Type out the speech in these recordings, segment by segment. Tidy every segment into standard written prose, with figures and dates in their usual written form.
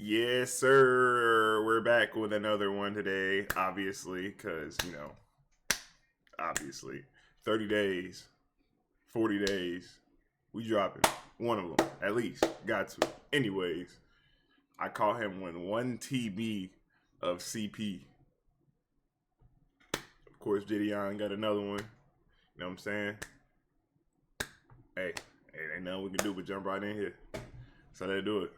Yes, sir. We're back with another one today, obviously, because, obviously, 30 days, 40 days, we dropping one of them, at least, got to. Anyways, I call him when 1 TB of CP. Of course, Gideon got another one, you know what I'm saying? Hey, ain't nothing we can do but jump right in here. So let's do it.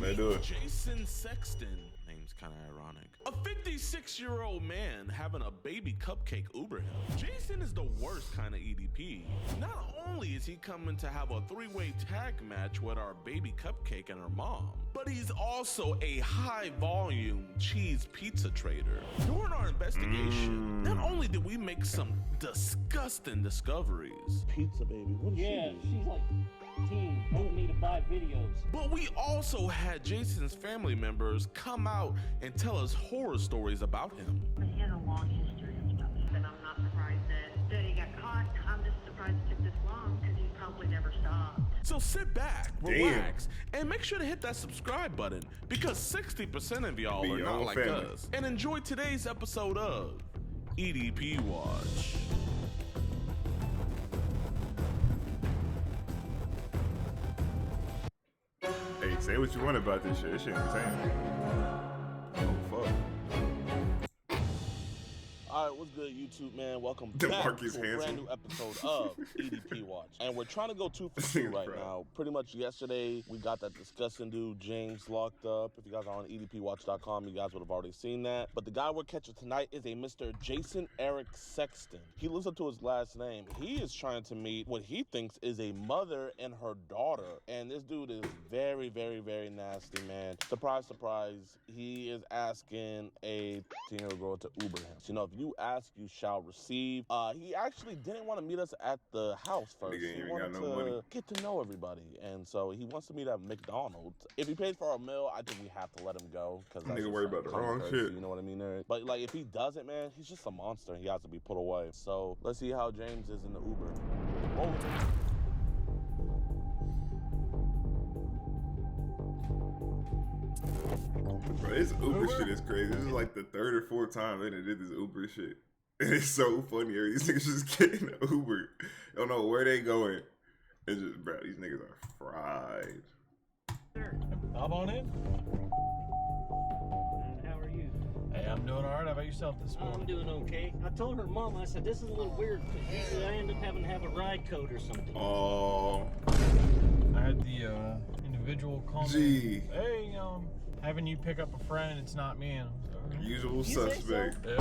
Let's do it. Jason Sexton. Name's kind of ironic. A 56-year-old man having a baby cupcake Uber him. Jason is the worst kind of EDP. Not only is he coming to have a 3-way tag match with our baby cupcake and her mom, but he's also a high-volume cheese pizza trader. During our investigation, not only did we make some disgusting discoveries. Pizza baby, what is she? She's like teen, told me to buy videos. But we also had Jason's family members come out and tell us horror stories about him. He has a long history of stuff, and I'm not surprised that he got caught. I'm just surprised it took this long because he probably never stopped. So sit back, relax, and make sure to hit that subscribe button because 60% of y'all are not like us. And enjoy today's episode of EDP Watch. Hey, say what you want about this shit. This shit insane. Oh, fuck. All right, what's good, YouTube, man? Welcome back to a brand new episode of EDP Watch. And we're trying to go 2 for 2 right now. Pretty much yesterday, we got that disgusting dude, James, locked up. If you guys are on edpwatch.com, you guys would have already seen that. But the guy we're catching tonight is a Mr. Jason Eric Sexton. He lives up to his last name. He is trying to meet what he thinks is a mother and her daughter. And this dude is very, very, very nasty, man. Surprise, surprise. He is asking a 10-year-old girl to Uber him. So, if you ask, you shall receive. He actually didn't want to meet us at the house first. He wanted to get to know everybody, and so he wants to meet at McDonald's. If he pays for our meal, I think we have to let him go because that's nigga worry about the wrong shit. You know what I mean, Eric? But like, if he doesn't, man, he's just a monster. He has to be put away. So let's see how James is in the Uber. Whoa. Bro, this Uber shit is crazy. This is like the 3rd or 4th time they did this Uber shit. And it's so funny. These niggas just get in the Uber. Don't know where they going. It's just, bro, these niggas are fried. Hop on in. How are you? Hey, I'm doing all right. How about yourself this morning? I'm doing okay. I told her mom, I said, this is a little weird because usually I end up having to have a ride code or something. Oh. I had the individual call me. Hey, having you pick up a friend, it's not me. Usual suspect. Yeah.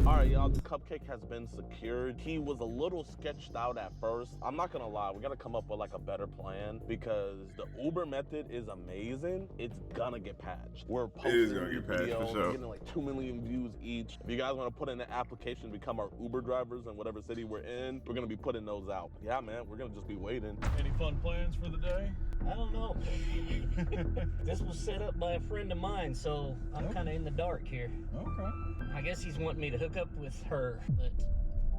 All right, y'all, the cupcake has been secured. He was a little sketched out at first. I'm not gonna lie, we gotta come up with like a better plan because the Uber method is amazing. It's gonna get patched. We're posting videos, we're getting like 2 million views each. If you guys wanna put in an application to become our Uber drivers in whatever city we're in, we're gonna be putting those out. Yeah, man, we're gonna just be waiting. Any fun plans for the day? I don't know. This was set up by a friend of mine, so I'm kind of in the dark here. Okay. I guess he's wanting me to hook up with her, but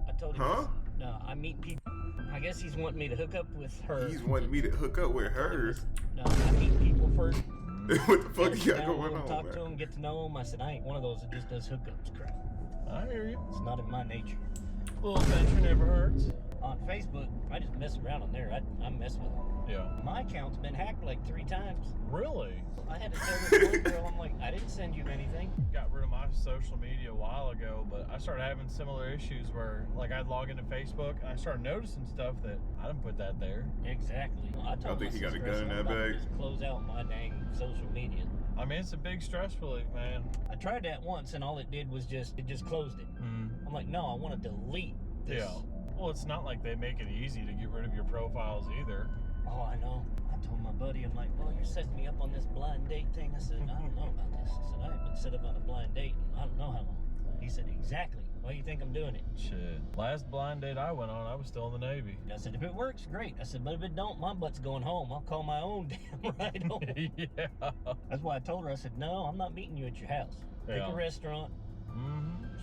I told him, no, I meet people. I guess he's wanting me to hook up with her. He's wanting me to hook up with her? No, I meet people first. What the fuck you got going on, Talk to him, get to know him. I said, I ain't one of those that just does hookups crap. I hear you. It's not in my nature. A little adventure never hurts. On Facebook, I just mess around on there. I'm messing with them. Yeah. My account's been hacked like 3 times. Really? I had to tell this one girl, I'm like, I didn't send you anything. Got rid of my social media a while ago, but I started having similar issues where, like, I'd log into Facebook and I started noticing stuff that I didn't put that there. Exactly. I think he got a gun in that bag. Just close out my dang social media. I mean, it's a big stress relief, man. I tried that once, and all it did was it just closed it. I'm like, no, I want to delete this. Yeah. Well, it's not like they make it easy to get rid of your profiles either. Oh, I know. I told my buddy, I'm like, well, you're setting me up on this blind date thing. I said, I don't know about this. I said, I haven't been set up on a blind date in I don't know how long. He said, exactly. Why do you think I'm doing it? Shit. Last blind date I went on, I was still in the Navy. I said, if it works, great. I said, but if it don't, my butt's going home. I'll call my own damn ride home. Yeah. That's why I told her, I said, no, I'm not meeting you at your house. Pick a restaurant.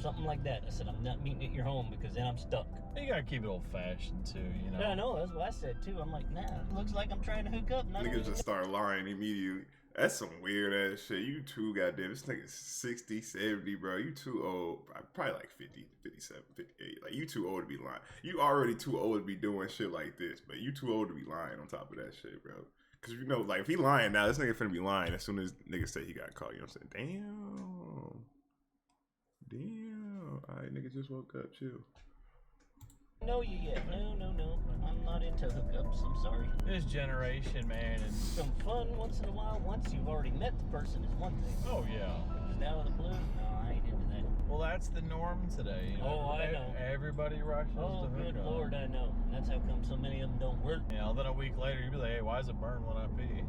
Something like that. I said, I'm not meeting at your home because then I'm stuck. You gotta keep it old-fashioned too, you know. Yeah, I know. That's what I said too. I'm like, nah, it looks like I'm trying to hook up. Niggas just start lying immediately. That's some weird ass shit. You too goddamn. This nigga's 60, 70, bro. You too old. Probably like 50, 57, 58. Like, you too old to be lying. You already too old to be doing shit like this, but you too old to be lying on top of that shit, bro. Because, you know, like, if he lying now, this nigga finna be lying as soon as niggas say he got caught. You know what I'm saying? Damn. All right, nigga just woke up. Chill. Know you yet? No. I'm not into hookups. I'm sorry. This generation, man, and Some fun once in a while. Once you've already met the person is one thing. oh yeah. Just out of the blue? No, I ain't into that. Well, that's the norm today. You know? Oh, I know. Everybody rushes Oh, to hook good up. Lord, I know. That's how come so many of them don't work. You know, then a week later, you'd be like, hey, why does it burn when I pee?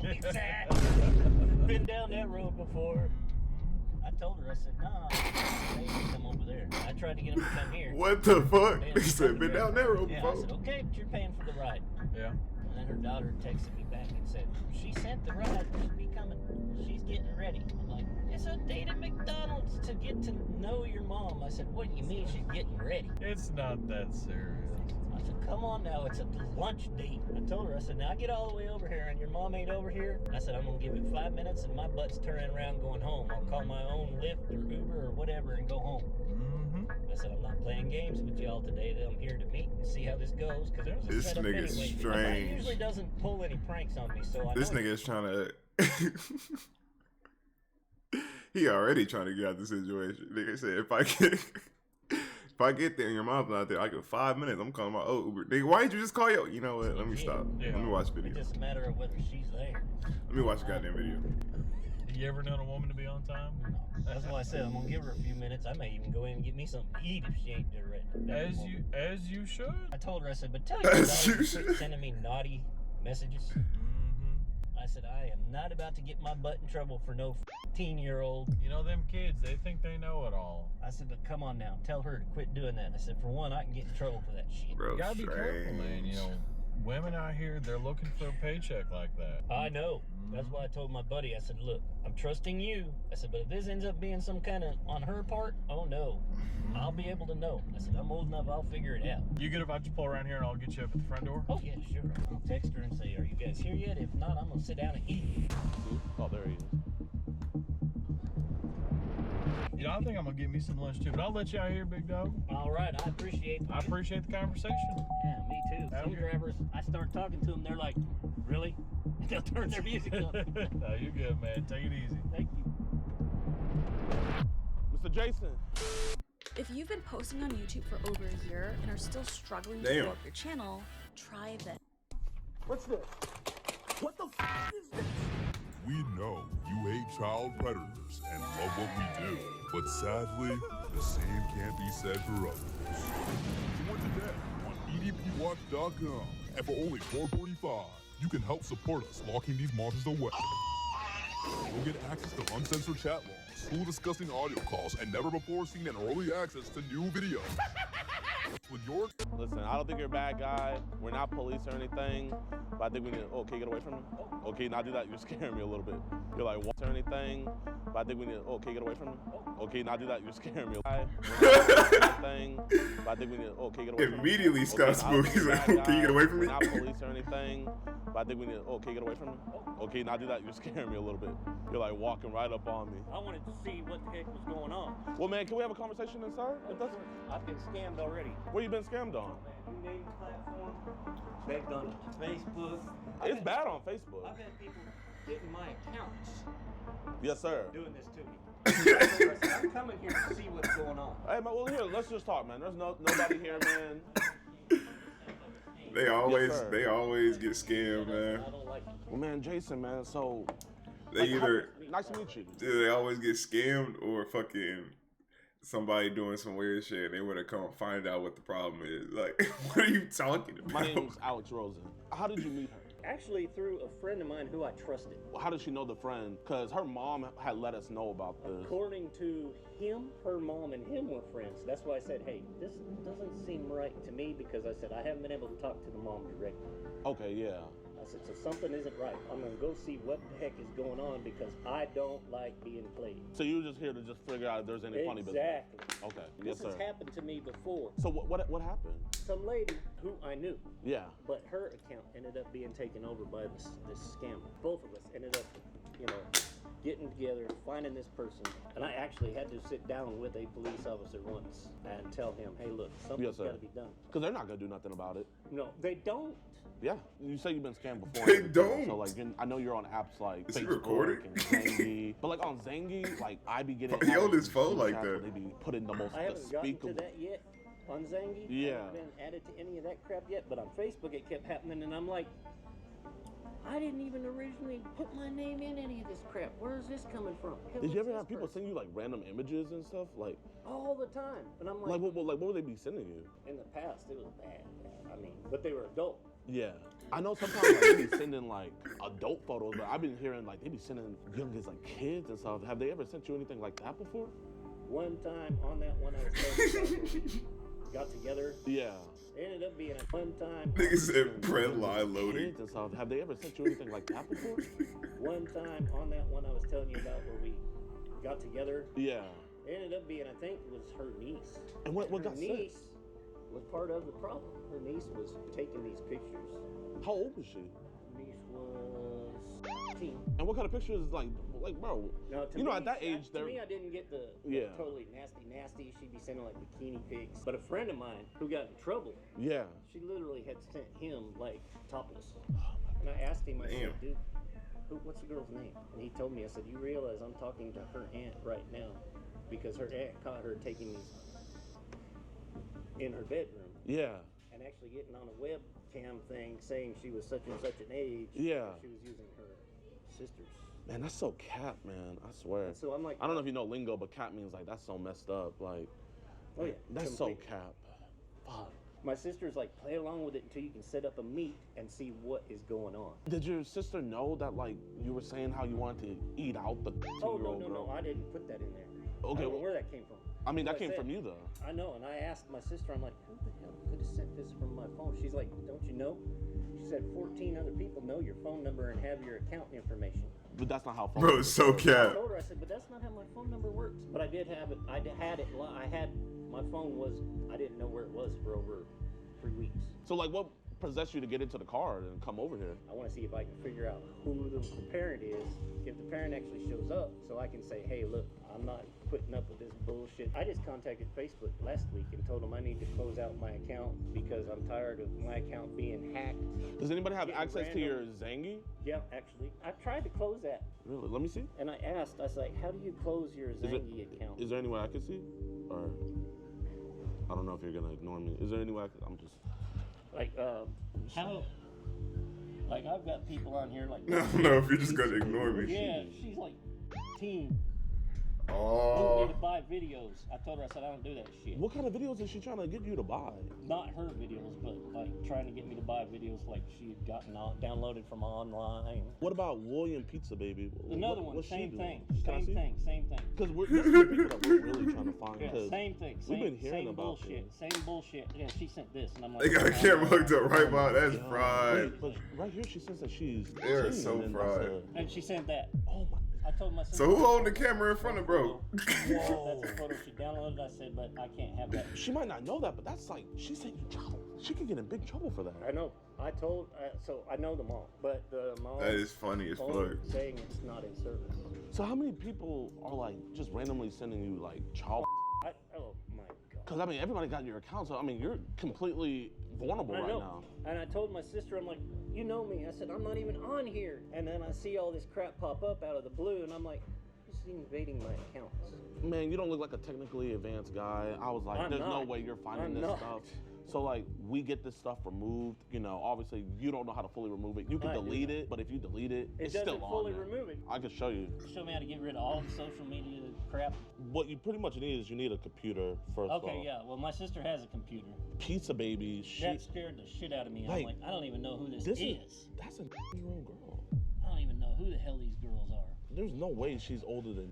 Exactly. Been down that road before. I told her, I said, nah, they can come over there. I tried to get them to come here. What the fuck? They He said, been down that road Yeah, before. I said, okay, but you're paying for the ride. Yeah. And then her daughter texted me back and said, she sent the ride, she'll be coming. She's getting ready. I'm like, it's a date at McDonald's to get to know your mom. I said, what do you mean she's getting ready? It's not that serious. I said, come on now, it's a lunch date. I told her, I said, now I get all the way over here and your mom ain't over here. I said, I'm gonna give it 5 minutes and my butt's turning around going home. I'll call my own Lyft or Uber or whatever and go home. I said, I'm not playing games with y'all today. I'm here to meet and see how this goes. Because there was a This setup nigga's anyway. strange. Nobody usually doesn't pull any pranks on me, so I This know nigga is trying to. He already trying to get out the situation. Nigga said, if I get there and your mom's not there, I get 5 minutes. I'm calling my old Uber. Nigga, why didn't you just call your? You know what? Let me stop. Yeah. Let me watch video. It's just a matter of whether she's there. Let me watch the goddamn video. You ever known a woman to be on time? That's why I said I'm gonna give her a few minutes. I may even go in and get me something to eat if she ain't there ready. As you should. I told her, I said, but tell your daughter to quit sending me naughty messages. I said, I am not about to get my butt in trouble for no 15-year-old. You know them kids, they think they know it all. I said, but come on now, tell her to quit doing that. I said, for one, I can get in trouble for that shit. Bro, You gotta be careful, man. You know, women out here, they're looking for a paycheck like that. I know. That's why I told my buddy, I said, look, I'm trusting you. I said, but if this ends up being some kind of on her part, oh no. I'll be able to know. I said, I'm old enough, I'll figure it out. You good if I just pull around here and I'll get you up at the front door? Oh yeah, sure. I'll text her and say, are you guys here yet? If not, I'm gonna sit down and eat. Oh, there he is. You know, I think I'm gonna get me some lunch too, but I'll let you out here, big dog. All right, I appreciate I appreciate the conversation. Yeah, me too. Have Some you- drivers, I start talking to them, they're like, really? They'll turn their music up. No, you're good, man. Take it easy. Thank you. Mr. Jason. If you've been posting on YouTube for over a year and are still struggling to Damn. grow up your channel, try this. What's this? What the f is this? We know you hate child predators and love what we do, but sadly, the same can't be said for others. Join today on edpwatch.com, and for only $4.45, you can help support us locking these monsters away. You'll get access to uncensored chat logs, full disgusting audio calls, and never before seen and early access to new videos. With your Listen, I don't think you're a bad guy. We're not police or anything. But I think we need to, okay, get away from me. Okay, not do that. You're scaring me a little bit. You're like, what or anything. But I think we need to, okay, get away from me. Okay, not do that. You're scaring me. Anything. But I think we need to, okay, get away from me. Immediately, Scott Okay, Spook. He's like, can you get away from me? We're not police or anything. But I think we need to, okay, get away from me. Okay, not do that. You're scaring me a little bit. You're like walking right up on me. I wanted to see what the heck was going on. Well, man, can we have a conversation inside? If that's, I've been scammed already. where you been scammed on? You name the platform, begged on Facebook. It's bad on Facebook. I've had people getting my accounts Yes, sir. doing this to me. I'm coming here to see what's going on. Hey, man, well, here, let's just talk, man. There's nobody here, man. They always Yes, sir. get scammed, man. I don't like it. Well, man, Jason, man, so... They like, either nice to meet you. they always get scammed or fucking somebody doing some weird shit. They want to come find out what the problem is. Like, what are you talking about? My name's Alex Rosen. How did you meet her? Actually, through a friend of mine who I trusted. How did she know the friend? Because her mom had let us know about this. According to him, her mom and him were friends. That's why I said, hey, this doesn't seem right to me, because I said I haven't been able to talk to the mom directly. Okay, yeah. I said, so something isn't right. I'm gonna go see what the heck is going on because I don't like being played. So you were just here to just figure out if there's any funny business? Exactly. Okay. This has happened to me before. So what happened? Some lady who I knew. Yeah. But her account ended up being taken over by this scammer. Both of us ended up, you know, getting together, finding this person. And I actually had to sit down with a police officer once and tell him, hey, look, something's got to be done. Because they're not going to do nothing about it. No, they don't. Yeah, you say you've been scammed before. They don't. So like, I know you're on apps like Is he Facebook recording? and Zangy, but like on Zangy, like I be getting. He on his phone like that. They be putting the most I haven't gotten despicable. to that yet on Zangy. Yeah. I haven't been added to any of that crap yet, but on Facebook it kept happening, and I'm like, I didn't even originally put my name in any of this crap. Where is this coming from? Did you ever have people send you like random images and stuff, like all the time? And I'm like what would they be sending you? In the past, it was bad. I mean, but they were adult. Yeah. I know sometimes like, they be sending like adult photos, but I've been hearing like they be sending young as like kids and stuff. Have they ever sent you anything like that before? One time on that one I was telling you about, got together. Yeah. It ended up being a one time. Nigga said print line loading. Kids and stuff. Have they ever sent you anything like that before? One time on that one I was telling you about where we got together. Yeah. It ended up being, I think, it was her niece. And what got sent? Her niece was part of the problem. Her niece was taking these pictures. How old was she? Her niece was 15. And what kind of pictures, like bro? No, you know, at that age, to me, I didn't get the totally nasty. She'd be sending like bikini pics. But a friend of mine who got in trouble, yeah, she literally had sent him like topless. And I asked him, I said, dude, what's the girl's name? And he told me, I said, you realize I'm talking to her aunt right now because her aunt caught her taking these in her bedroom. Yeah. And actually getting on a webcam thing saying she was such and such an age. Yeah. She was using her sister's. Man, that's so cap, man. I swear. And so I'm like, I don't know if you know lingo, but cap means like that's so messed up. Like, oh yeah, that's completely. so cap. Fuck. My sister's like, play along with it until you can set up a meet and see what is going on. Did your sister know that like you were saying how you wanted to eat out the 15-year-old girl? No, I didn't put that in there. Okay, I don't know where that came from. I mean, that came from you though. I know, and I asked my sister, I'm like, who the hell could have sent this from my phone? She's like, don't you know? She said 14 other people know your phone number and have your account information. But that's not how phone Bro, it's so cap. I told her, I said, but that's not how my phone number works. But I did have it. I had my phone was, I didn't know where it was for over 3 weeks. So like, what possessed you to get into the car and come over here? I want to see if I can figure out who the parent is, if the parent actually shows up, so I can say, hey, look, I'm not putting up with this bullshit. I just contacted Facebook last week and told them I need to close out my account because I'm tired of my account being hacked. Does anybody have access to your Zangy? Yeah, actually. I tried to close that. Really? Let me see. And I asked, I was like, how do you close your Zangy account? Is there any way I can see? Or, I don't know if you're going to ignore me. Is there any way I'm just... Like, how... Like, I've got people on here like... I don't know if you're just gonna ignore me. Yeah, she's like 15. Oh. Want me to buy videos. I told her, I said, I don't do that shit. What kind of videos is she trying to get you to buy? Not her videos, but like trying to get me to buy videos like she had gotten downloaded from online. What about William Pizza Baby? Another one, same thing. Same thing. Because this is the people that we're really trying to find. Yeah, same thing. We've been hearing about bullshit. this. Same bullshit. Yeah, she sent this, and I'm like, They got a camera hooked up right by. That's fried. But right here she says that she's... They're so fried. And she sent that. Oh my... I told my sister. So who holding the camera in front of bro? Whoa. That's a photo she downloaded. I said, but I can't have that. She might not know that, but that's like, she said you child. She could get in big trouble for that. I know. I told, so I know them all, but the mom. That is funny as fuck. Saying it's not in service. So how many people are like just randomly sending you like child? Oh my god. Because I mean, everybody got your account, so I mean, you're completely vulnerable right now. And I told my sister, I'm like, you know me. I said, I'm not even on here. And then I see all this crap pop up out of the blue, and I'm like, this is invading my accounts. Man, you don't look like a technically advanced guy. I was like, there's no way you're finding this stuff. So like, we get this stuff removed. You know, obviously you don't know how to fully remove it. You can delete it, but if you delete it, it's still on there. It doesn't fully remove it. I can show you. Show me how to get rid of all the social media crap. What you pretty much need is you need a computer first off. Okay, yeah. Well, my sister has a computer. Pizza Baby. That scared the shit out of me. I'm like, I don't even know who this is. That's a 10-year-old girl. I don't even know who the hell these girls are. There's no way she's older than.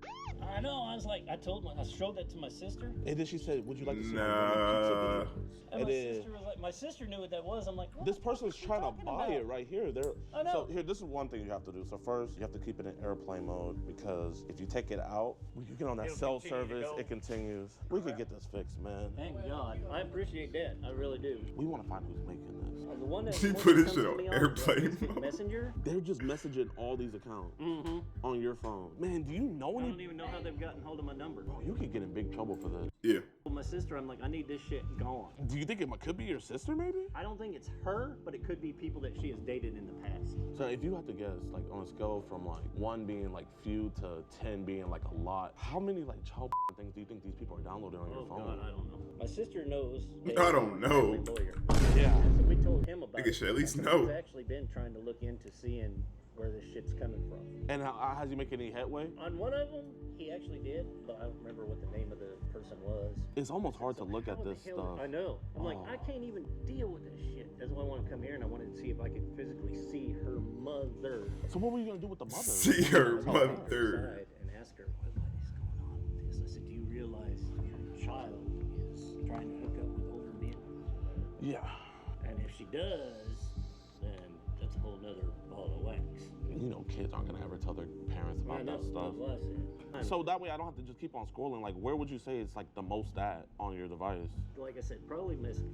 I know. I was like, I showed that to my sister. And then she said, "Would you like to see Nah. pizza video?" And my sister was like, my sister knew what that was. I'm like, what This the fuck person is are you trying to talking buy about? it right here. I know. So here, this is one thing you have to do. So first, you have to keep it in airplane mode because if you take it out, you get on that It'll cell continue to service, go. it continues. We could get this fixed, man. Thank God. I appreciate that. I really do. We want to find who's making this. The one that He one put that his comes shit to on me airplane Facebook mode. Messenger. They're just messaging all these accounts on your phone. Man, do you know I any? don't even know how they've gotten hold of my number. Bro, you could get in big trouble for this. Yeah. With my sister, I'm like, I need this shit gone. Do you think it could be your sister, maybe? I don't think it's her, but it could be people that she has dated in the past. So if you had to guess, like on a scale from like 1 being like few to 10 being like a lot, how many like child things do you think these people are downloading on your Oh phone? God, I don't know. My sister knows. I don't know. Lawyer. Yeah. So we told him about Nigga should at least He's know. actually been trying to look into seeing where this shit's coming from. And has he make any headway? On one of them, he actually did, but I don't remember what the name of the person was. It's almost hard to look at How the this hell- stuff. I know. I'm like, Oh. I can't even deal with this shit. That's why I want to come here, and I wanted to see if I could physically see her mother. So what were you gonna do with the mother? See her I was gonna take her mother. aside and ask her, what is going on with this? I said, do you realize your child is trying to hook up with older men? Yeah. And if she does, then that's a whole nother ball of wax. You know, kids aren't gonna ever tell their parents about I know, that stuff. that's what I said. So that way I don't have to just keep on scrolling. Like, where would you say it's like the most at on your device? Like I said, probably Messenger.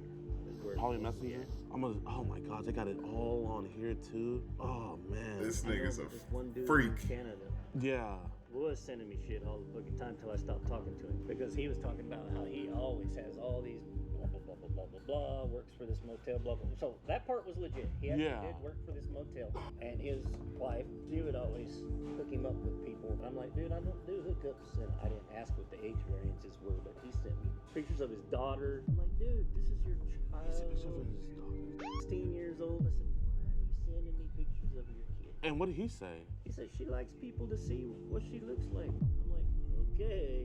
is where- Probably Messenger? Oh my God, they got it all on here too. Oh man. This I know nigga's a this one dude freak. from Canada Yeah. was sending me shit all the fucking time till I stopped talking to him because he was talking about how he always has all these blah blah blah blah blah blah blah, works for this motel, blah blah. So that part was legit. He actually Yeah. did work for this motel, and his wife, she would always hook him up with people. And I'm like, dude, I don't do hookups, and I didn't ask what the age variances were, but he sent me pictures of his daughter. I'm like, dude, this is your child. He sent pictures of his daughter. 16 years old. I said, why are you sending me pictures of your kid? And what did he say? He said she likes people to see what she looks like. I'm like, okay.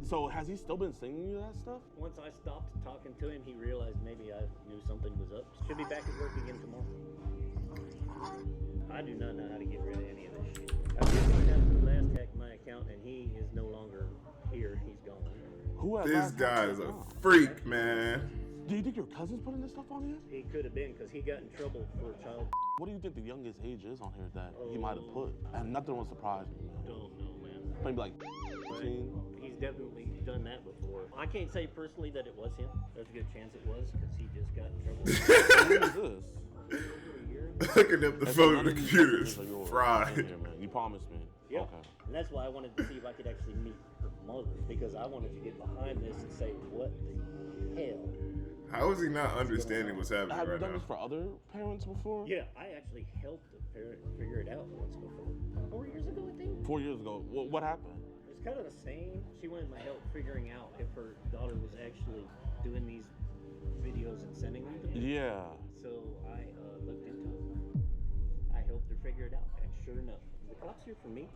So has he still been sending you that stuff? Once I stopped talking to him, he realized maybe I knew something was up. Should be back at work again tomorrow. I do not know how to get rid of any of this shit. I did find out who last hacked my account, and he is no longer here. He's gone. Who has This last guy hacked is your a account? freak, man. Do you think your cousin's putting this stuff on here? He could have been, because he got in trouble for child. What do you think the youngest age is on here that he might have put? And nothing would surprise me, man. Don't know, man. Maybe like 15. He's definitely done that before. I can't say personally that it was him. There's a good chance it was, because he just got in trouble. What is this? Over a year. Looking up the That's phone none on the of these computer messages is are yours in fried. here, man. You promised me. Yeah. Okay. And that's why I wanted to see if I could actually meet her mother, because I wanted to get behind this and say, what the hell? How is he not understanding what's happening Have you right done now? this for other parents before? Yeah, I actually helped a parent figure it out once before. 4 years ago, I think. 4 years ago. What happened? It's kind of the same. She wanted my help figuring out if her daughter was actually doing these videos and sending them to me. Yeah. So I looked into it. I helped her figure it out, and sure enough, the cops here for me.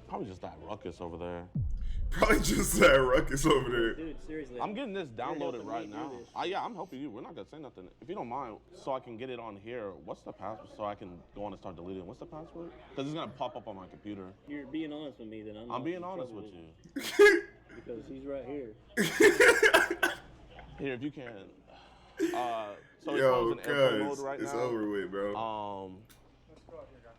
Probably just that ruckus over there. Probably just that ruckus over there. Dude, seriously. I'm getting this you're downloaded helping right me do now. this. Yeah, I'm helping you. We're not gonna say nothing. If you don't mind, so I can get it on here. What's the password? So I can go on and start deleting. What's the password? Because it's gonna pop up on my computer. You're being honest with me, then I'm. I'm not being in honest trouble with you. because he's right here. Here, if you can. So Yo, it's in airplane mode cuz, right it's now. over with, bro. Let's go out here, guys.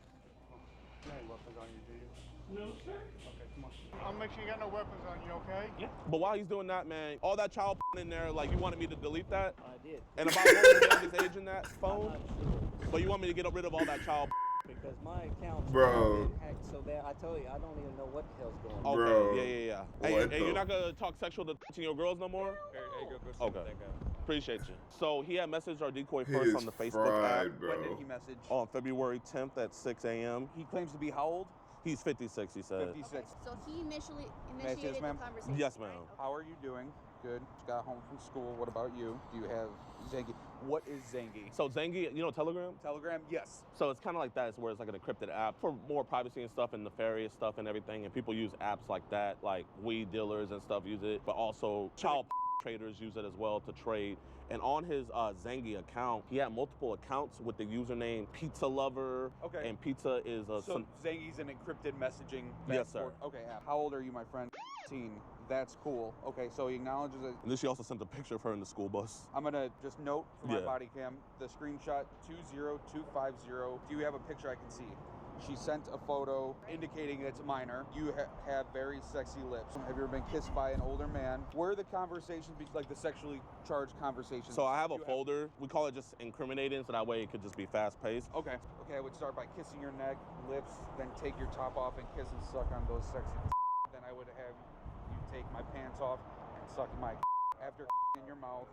You ain't weapons on you, do you? No, sir. Okay, come on. I'll make sure you got no weapons on you, okay? Yeah, But while he's doing that, man, all that child in there, like you wanted me to delete that. I did. And about what was the youngest age in that I'm phone? not sure. But you want me to get rid of all that child? Because my account's Bro. been hacked so bad, I tell you, I don't even know what the hell's going on. Okay, Bro. yeah. Hey, What hey, the- you're not gonna talk sexual to your girls no more? Hey, go see Okay. what that guy. Appreciate you. So he had messaged our decoy He first is on the Facebook fried, app bro. When did he message? on February 10th at 6 a.m. He claims to be how old? He's 56, he said. 56. So he initially May I see this, initiated the ma'am? conversation. Yes, ma'am. right? How are you doing? Good. Just got home from school. What about you? Do you have Zangi? What is Zangi? So Zangi, you know Telegram? Telegram? Yes. So it's kind of like that. It's where it's like an encrypted app for more privacy and stuff and nefarious stuff and everything. And people use apps like that, like weed dealers and stuff use it, but also child traders use it as well to trade. And on his Zangi account, he had multiple accounts with the username Pizza Lover. Okay. And pizza is so Zangi's an encrypted messaging. Yes, sir. Okay. How old are you, my friend? 18. That's cool. Okay, so he acknowledges it. And then she also sent a picture of her in the school bus. I'm gonna just note for my body cam the screenshot 20250. Do you have a picture I can see? She sent a photo indicating it's a minor. You have very sexy lips. Have you ever been kissed by an older man? Where are the conversations, like the sexually charged conversations? So I have a folder. We call it just incriminating, so that way it could just be fast-paced. Okay. Okay, I would start by kissing your neck, lips, then take your top off and kiss and suck on those sexy. Then I would have you take my pants off and suck my after in your mouth.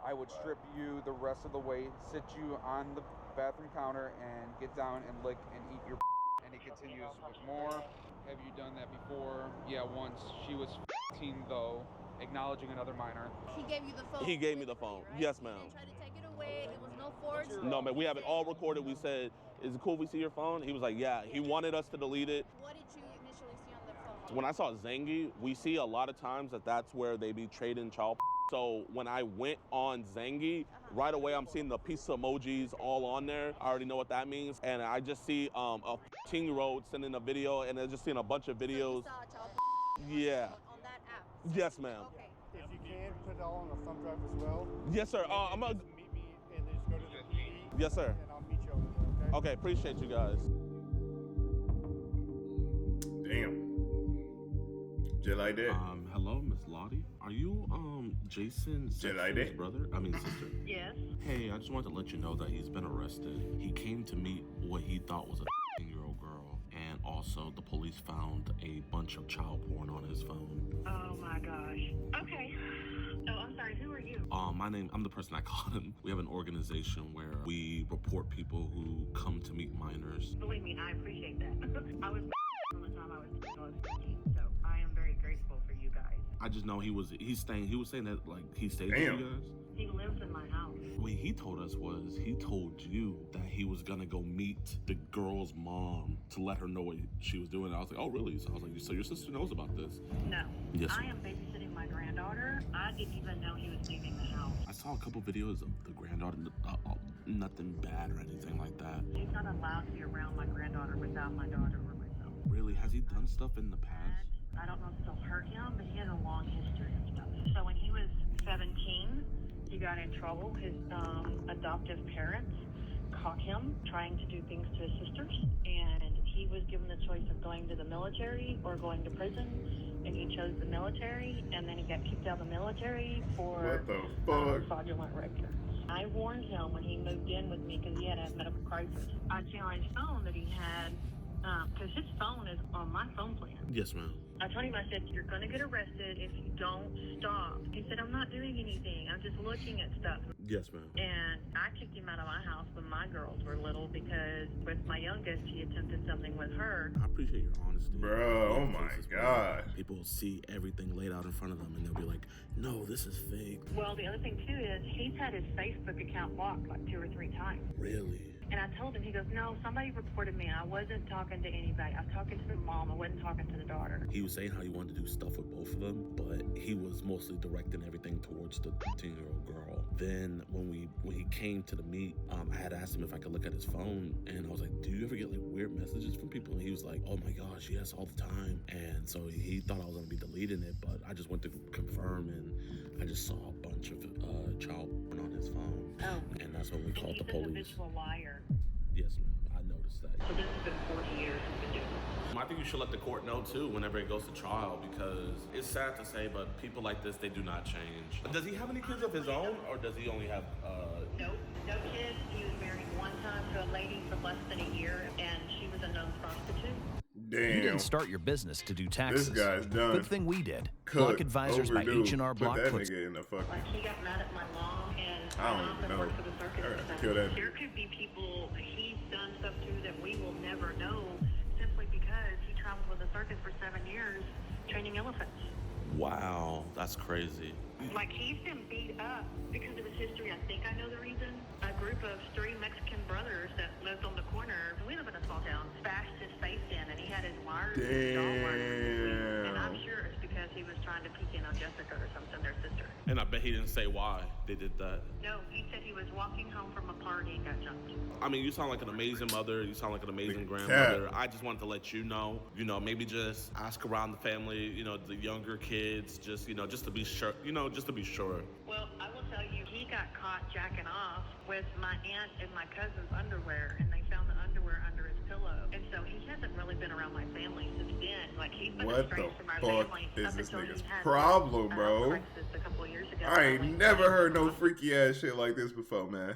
I would strip you the rest of the way, sit you on the bathroom counter and get down and lick and eat your and he continues with more. Have you done that before? Yeah, once. She was 15 though, acknowledging another minor. He gave you the phone? He gave me the phone. Right? Yes, ma'am. He didn't try to take it away. It was no force. No, man, we have it all recorded. We said, is it cool if we see your phone? He was like, yeah. He wanted us to delete it. What did you initially see on the phone? When I saw Zangi, we see a lot of times that's where they be trading child. So when I went on Zangi, right away I'm seeing the peace emojis all on there. I already know what that means. And I just see a 15-year-old sending a video, and I just seeing a bunch of videos. So you saw a child yeah. on that app? Yes, ma'am. Okay. If you can, put it all on a thumb drive as well. Yes, sir. I'm gonna meet me and then just go to the PD. Yes, sir. And I'll meet you over there, okay? Okay, appreciate you guys. Damn. Just like that. Hello, Miss Lottie. Are you Jason's brother? I mean sister. Yes. Hey, I just wanted to let you know that he's been arrested. He came to meet what he thought was a 15-year-old girl, and also the police found a bunch of child porn on his phone. Oh my gosh. Okay. Oh, I'm sorry. Who are you? I'm the person I called him. We have an organization where we report people who come to meet minors. Believe me, I appreciate that. I was from the time I was 15, so I am very grateful for you guys. I just know he was saying that like he stayed with you guys. He lives in my house. What he told us was he told you that he was gonna go meet the girl's mom to let her know what she was doing. I was like, oh really? So I was like, so your sister knows about this? No. Yes. I am babysitting my granddaughter. I didn't even know he was leaving the house. I saw a couple videos of the granddaughter, nothing bad or anything like that. He's not allowed to be around my granddaughter without my daughter or myself. Really? Has he done stuff in the past? I don't know if it'll hurt him, but he has a long history of stuff. So when he was 17, he got in trouble. His adoptive parents caught him trying to do things to his sisters, and he was given the choice of going to the military or going to prison, and he chose the military, and then he got kicked out of the military for fraudulent records. I warned him when he moved in with me because he had a medical crisis. I checked on his phone that he had, because his phone is on my phone plan. Yes, ma'am. I told him, I said, you're going to get arrested if you don't stop. He said, I'm not doing anything. I'm just looking at stuff. Yes, ma'am. And I kicked him out of my house when my girls were little because with my youngest, he attempted something with her. I appreciate your honesty. Bro, oh my God. People see everything laid out in front of them and they'll be like, no, this is fake. Well, the other thing too is he's had his Facebook account blocked like 2 or 3 times. Really? And I told him, he goes, no, somebody reported me. I wasn't talking to anybody. I was talking to the mom. I wasn't talking to the daughter. He was saying how he wanted to do stuff with both of them, but he was mostly directing everything towards the 15-year-old girl. Then when he came to the meet, I had asked him if I could look at his phone, and I was like, do you ever get like weird messages from people? And he was like, oh my gosh, yes, all the time. And so he thought I was gonna be deleting it, but I just went to confirm, and I just saw a bunch of child porn on his phone. Oh. And that's when we called the police. He's a habitual liar. Yes, ma'am. I noticed that. So this has been 40 years he's been doing this. I think you should let the court know too whenever it goes to trial, because it's sad to say, but people like this, they do not change. Does he have any kids of his own, or does he only have Nope, no kids. He was married one time to a lady for less than a year, and she was a known prostitute. Damn. You didn't start your business to do taxes. This guy's done. Good thing we did. Cook, Block Advisors by overdue. H&R Block Put that puts... nigga in the fucking... Like, he got mad at my mom and I don't even know. worked for the circus. I gotta kill that There dude. could be people he's done stuff to that we will never know simply because he traveled with the circus for 7 years training elephants. Wow, that's crazy. Like, he's been beat up because of his history. I think I know the reason. A group of 3 Mexican brothers that lived on the corner, we live in a small town, bashed his face in, and he had his wires and his jaw wires. And I'm sure it's because he was trying to peek in on Jessica or something, their sister. And I bet he didn't say why they did that. No, he said he was walking home from a party and got jumped. I mean, you sound like an amazing mother. You sound like an amazing grandmother. I just wanted to let you know, maybe just ask around the family, the younger kids, just to be sure, just to be sure. Well, I will tell you, he got caught jacking off with my aunt and my cousin's underwear, and they found the underwear under his pillow. And so he hasn't really been around my family since then. Like, he's been estranged from our family is up this until nigga's he had problem, bro? crisis a couple of years ago. I ain't never heard no freaky ass shit like this before, man.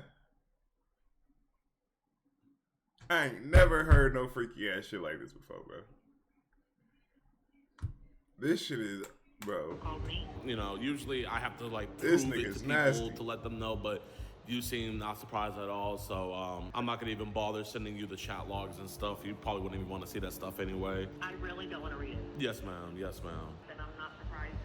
I ain't never heard no freaky ass shit like this before, bro. This shit is, bro. Usually I have to like this prove it to people nasty. to let them know, but you seem not surprised at all. So I'm not gonna even bother sending you the chat logs and stuff. You probably wouldn't even want to see that stuff anyway. I really don't want to read it. Yes, ma'am. Yes, ma'am. And I'm not surprised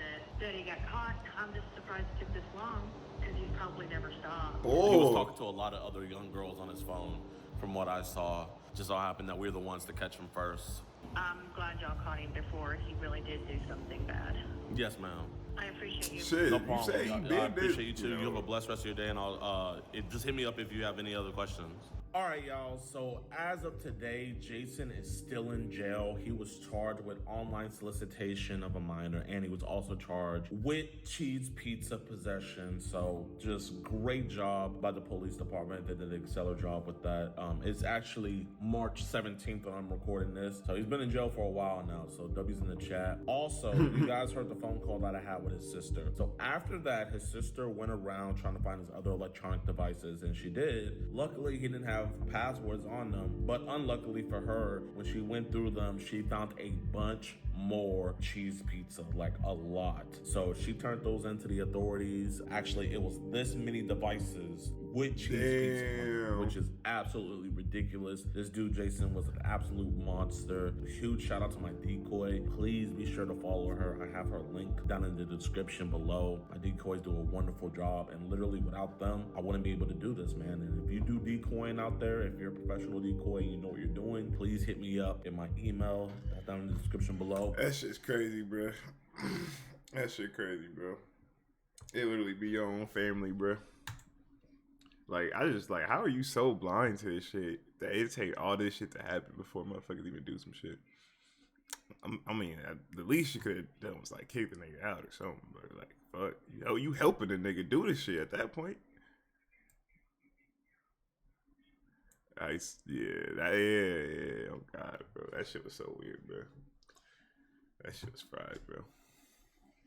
that he got caught. I'm just surprised it took this long because he probably never stopped. He was talking to a lot of other young girls on his phone, from what I saw. Just so happened that we're the ones to catch him first. I'm glad y'all caught him before he really did do something bad. Yes, ma'am. I appreciate you. Shit, No problem. You say I appreciate you too. You have a blessed rest of your day, and just hit me up if you have any other questions. All right, y'all. So as of today, Jason is still in jail. He was charged with online solicitation of a minor, and he was also charged with cheese pizza possession. So just great job by the police department. They did an stellar job with that. It's actually March 17th when I'm recording this. So he's been in jail for a while now. So W's in the chat. Also, you guys heard the phone call that I had with his sister. So after that, his sister went around trying to find his other electronic devices, and she did. Luckily, he didn't have passwords on them, but unluckily for her, when she went through them, she found a bunch more cheese pizza, like a lot. So she turned those into the authorities. Actually, it was this many devices with cheese pizza, which is absolutely ridiculous. This dude Jason was an absolute monster. Huge shout out to my decoy. Please be sure to follow her. I have her link down in the description below. My decoys do a wonderful job, and literally without them, I wouldn't be able to do this, man. And if you do decoying out there, if you're a professional decoy and you know what you're doing, please hit me up in my email. That's down in the description below. That shit's crazy, bro. That shit crazy, bro. It literally be your own family, bro. Like, I just, like, how are you so blind to this shit that it take all this shit to happen before motherfuckers even do some shit? I mean, the least you could have done was, like, kick the nigga out or something, but, like, fuck. You helping the nigga do this shit at that point? Yeah. Oh, God, bro. That shit was so weird, bro. That shit was fried, bro.